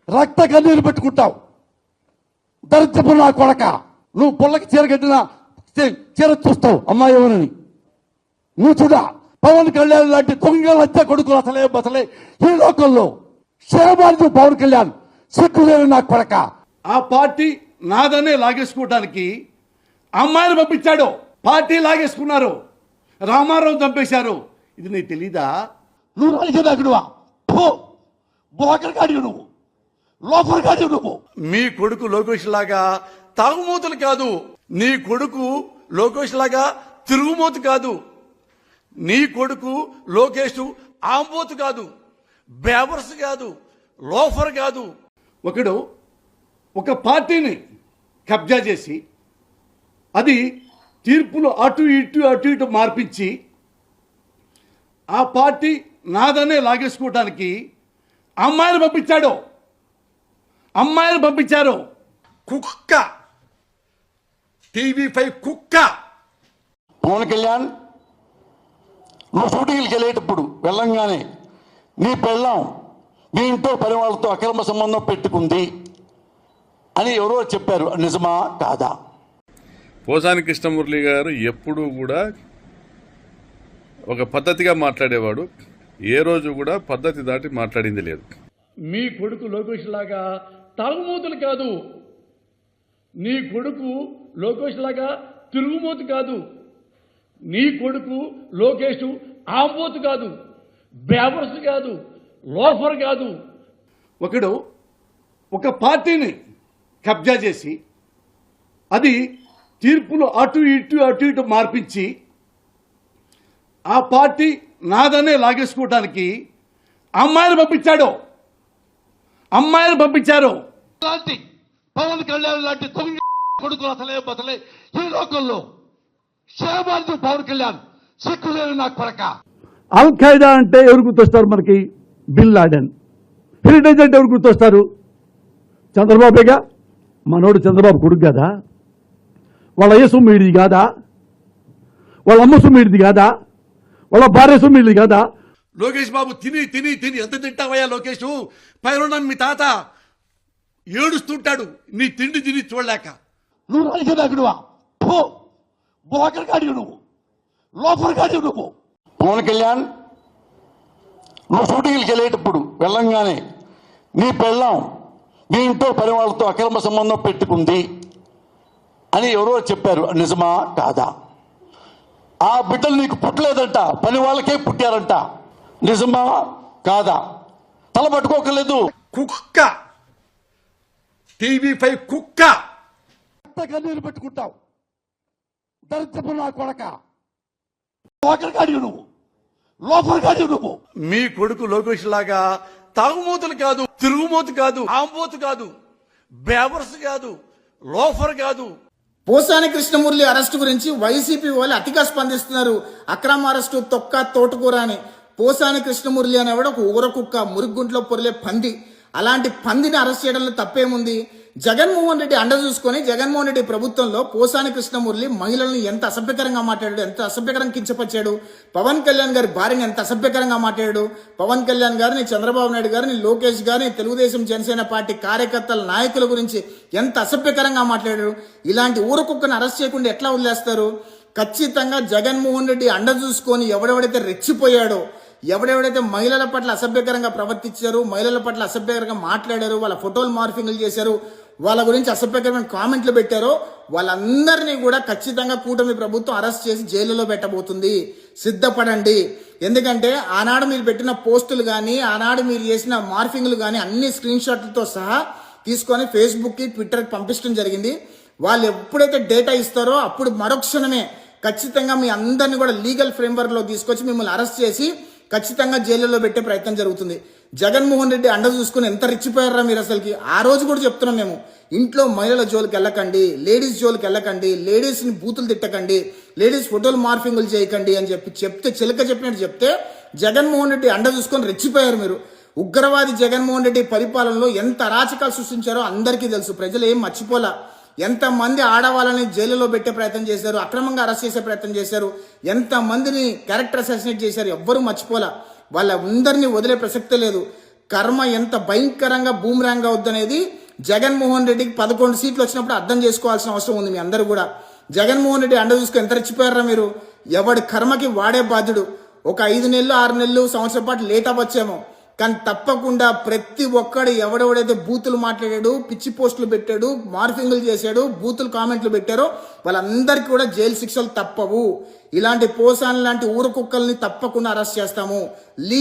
రక్త కన్నీరు పెట్టుకుంటావు. దరిద్రపు నా కొడక, నువ్వు పొల్లకి చీర కట్టిన చీర చూస్తావు అమ్మాయి ఎవరని. నువ్వు చూడ పవన్ కళ్యాణ్ లాంటి దొంగ లజ్జ కొడుకులు అసలే ఈ లోకంలో క్షేమానికి పవన్ కళ్యాణ్ సిగ్గులేని నా కొడక. ఆ పార్టీ నాదనే లాగేసుకోవడానికి అమ్మాయిని పంపించాడు, పార్టీ లాగేసుకున్నారు, రామారావు చంపేశారు. ఇది నీకు తెలీదా? నువ్వు రాజకీయకుడువా? బోకర్ కాడి నువ్వు, లోపర్ కాడి నువ్వు. మీ కొడుకు లోకేష్ లాగా తాగుమూతలు కాదు, నీ కొడుకు లోకేష్ లాగా తిరుగుమూతు కాదు, నీ కొడుకు లోకేష్ ఆంబోతు కాదు, బేవర్స్ కాదు, లోఫర్ కాదు. ఒకడు ఒక పార్టీని కబ్జా చేసి అది తీర్పులు అటు ఇటు మార్పించి ఆ పార్టీ నాదనే లాగేసుకోవడానికి అమ్మాయిని పంపించారు. కుక్క, టీవీ5 కుక్క. పవన్ కళ్యాణ్, నువ్వు షూటింగ్కి వెళ్ళేటప్పుడు వెళ్ళంగానే నీ పెళ్ళాం మీ ఇంట్లో పని వాళ్ళతో అక్రమ సంబంధం పెట్టుకుంది అని ఎవరో చెప్పారు, నిజమా కాదా? పోసాని కృష్ణమురళి గారు ఎప్పుడూ కూడా ఒక పద్ధతిగా మాట్లాడేవాడు, ఏ రోజు కూడా పద్ధతి దాటి మాట్లాడింది లేదు. మీ కొడుకు లోకేష్ లాగా తాగుమూతలు కాదు, నీ కొడుకు లోకేష్ లాగా తిరుగుమూతు కాదు, నీ కొడుకు లోకేష్ ఆంబోతు కాదు, బేవర్స్ కాదు, లోఫర్ కాదు. ఒకడు ఒక పార్టీని కబ్జా చేసి అది తీర్పులు అటు ఇటు మార్పించి ఆ పార్టీ నాదనే లాగేసుకోవడానికి అమ్మాయిని పంపించారు. లాంటి పవన్ కళ్యాణ్ లాంటి దొంగ కొడుకులు అసలే ఈ లోకంలో క్షేమానికి పవన్ కళ్యాణ్ సిగ్గులేని నా కొడక. అల్ ఖైదా అంటే ఎవరు గుర్తొస్తారు మనకి? Bin Laden. హెరిటేజ్ అంటే ఎవరు గుర్తొస్తారు? చంద్రబాబేగా. మనోడు చంద్రబాబు కొడుకు కాదా? వాళ్ళ అయ్య సొమ్మిడిది కాదా? వాళ్ళ అమ్మ సొమ్మిడిది కాదా? వాళ్ళ భార్య సొమ్మిడిది కాదా? లోకేష్ బాబు తిని ఎంత తింటావయ్యా లోకేష్? పైన మీ తాత ఏడుస్తుంటాడు నీ తిండి తిని చూడలేక. నువ్వు రాజకీయకుడువా? బోకర్ కాడి నువ్వు, లోపర్ కాడి నువ్వు. పవన్ కళ్యాణ్, నువ్వు షూటింగ్కి వెళ్ళేటప్పుడు వెళ్ళంగానే నీ పెళ్ళాం మీ ఇంట్లో పని వాళ్ళతో అక్రమ సంబంధం పెట్టుకుంది అని ఎవరో చెప్పారు, నిజమా కాదా? ఆ బిడ్డలు నీకు పుట్టలేదంట, పని వాళ్ళకే పుట్టారంట, నిజమా కాదా? తల పట్టుకోకలేదు. కుక్క, టీవీ5 కుక్క. కన్నీరు పెట్టుకుంటావు. దరిద్రపు నా కొడక, నువ్వు, లోపర్ కాడి నువ్వు. మీ కొడుకు లోకేష్ లాగా తాగుమూతలు కాదు, తిరుగుమూతు కాదు, ఆంబోతు కాదు, బేవర్స్ కాదు, లోఫర్ కాదు. పోసాని కృష్ణమురళి అరెస్టు గురించి వైసీపీ వాళ్ళు అతిగా స్పందిస్తున్నారు. అక్రమ అరెస్టు, తొక్క తోటకూర అని. పోసాని కృష్ణమురళి అనేవాడు ఒక ఊర కుక్క, మురుగుంట్లో పొరిలే పంది. అలాంటి పందిని అరెస్ట్ చేయడంలో తప్పేముంది? జగన్మోహన్ రెడ్డి అండ చూసుకొని జగన్మోహన్ రెడ్డి ప్రభుత్వంలో పోసాని కృష్ణమురళి మహిళలను ఎంత అసభ్యకరంగా మాట్లాడాడు, ఎంత అసభ్యకరంగా కించపరిచాడు. పవన్ కళ్యాణ్ గారి భార్యని ఎంత అసభ్యకరంగా మాట్లాడాడు. పవన్ కళ్యాణ్ గారిని, చంద్రబాబు నాయుడు గారిని, లోకేష్ గారిని, తెలుగుదేశం జనసేన పార్టీ కార్యకర్తల నాయకుల గురించి ఎంత అసభ్యకరంగా మాట్లాడారు. ఇలాంటి ఊరకుక్కను అరెస్ట్ చేయకుండా ఎట్లా వదిలేస్తారు? ఖచ్చితంగా జగన్మోహన్ రెడ్డి అండ చూసుకొని ఎవడెవడైతే రెచ్చిపోయాడో, ఎవడెవడైతే మహిళల పట్ల అసభ్యకరంగా ప్రవర్తించారు, మహిళల పట్ల అసభ్యకరంగా మాట్లాడారు, వాళ్ళ ఫోటోలు మార్ఫింగ్లు చేశారు, వాళ్ళ గురించి అసభ్యకరమైన కామెంట్లు పెట్టారో వాళ్ళందరినీ కూడా ఖచ్చితంగా కూటమి ప్రభుత్వం అరెస్ట్ చేసి జైలులో పెట్టబోతుంది. సిద్ధపడండి. ఎందుకంటే ఆనాడు మీరు పెట్టిన పోస్టులు కానీ, ఆనాడు మీరు చేసిన మార్ఫింగ్లు కానీ అన్ని స్క్రీన్ షాట్లతో సహా తీసుకొని ఫేస్బుక్కి, ట్విట్టర్కి పంపించడం జరిగింది. వాళ్ళు ఎప్పుడైతే డేటా ఇస్తారో అప్పుడు మరొక్షణమే ఖచ్చితంగా మీ అందరినీ కూడా లీగల్ ఫ్రేమ్వర్క్లో తీసుకొచ్చి మిమ్మల్ని అరెస్ట్ చేసి ఖచ్చితంగా జైలులో పెట్టే ప్రయత్నం జరుగుతుంది. జగన్మోహన్ రెడ్డి అండ చూసుకుని ఎంత రిచ్చిపోయారా మీరు అసలుకి. ఆ రోజు కూడా చెప్తున్నాం మేము, ఇంట్లో మహిళల జోలికి వెళ్ళకండి, లేడీస్ జోలికి వెళ్ళకండి, లేడీస్ని బూతులు తిట్టకండి, లేడీస్ ఫోటోలు మార్ఫింగులు చేయకండి అని చెప్తే చిలక చెప్పినట్టు చెప్తే జగన్మోహన్ రెడ్డి అండ చూసుకొని రెచ్చిపోయారు మీరు. ఉగ్రవాది జగన్మోహన్ రెడ్డి పరిపాలనలో ఎంత అరాచకాలు సృష్టించారో అందరికీ తెలుసు. ప్రజలు ఏం మర్చిపోలా. ఎంతమంది ఆడవాళ్ళని జైలులో పెట్టే ప్రయత్నం చేశారు, అక్రమంగా అరెస్ట్ చేసే ప్రయత్నం చేశారు, ఎంతమందిని క్యారెక్టర్ అసాసినేట్ చేశారు, ఎవ్వరూ మర్చిపోలా. వాళ్ళందరినీ వదిలే ప్రసక్తే లేదు. కర్మ ఎంత భయంకరంగా బూమరాంగ్ అవుద్దనేది జగన్మోహన్ రెడ్డికి 11 సీట్లు వచ్చినప్పుడు అర్థం చేసుకోవాల్సిన అవసరం ఉంది మీ అందరూ కూడా. జగన్మోహన్ రెడ్డి అండ చూసుకుని ఎంత రెచ్చిపోయారా మీరు. ఎవడి కర్మకి వాడే బాధ్యుడు. ఒక 5 నెలలు 6 నెలలు సంవత్సరం పాటు లేట్ అవ్వచ్చేమో, కానీ తప్పకుండా ప్రతి ఒక్కడు ఎవడెవడైతే బూతులు మాట్లాడాడు, పిచ్చి పోస్టులు పెట్టాడు, మార్ఫింగ్లు చేశాడు, బూతులు కామెంట్లు పెట్టారో వాళ్ళందరికీ కూడా జైలు శిక్షలు తప్పవు. ఇలాంటి పోసాన్ లాంటి ఊర కుక్కల్ని తప్పకుండా అరెస్ట్ చేస్తాము.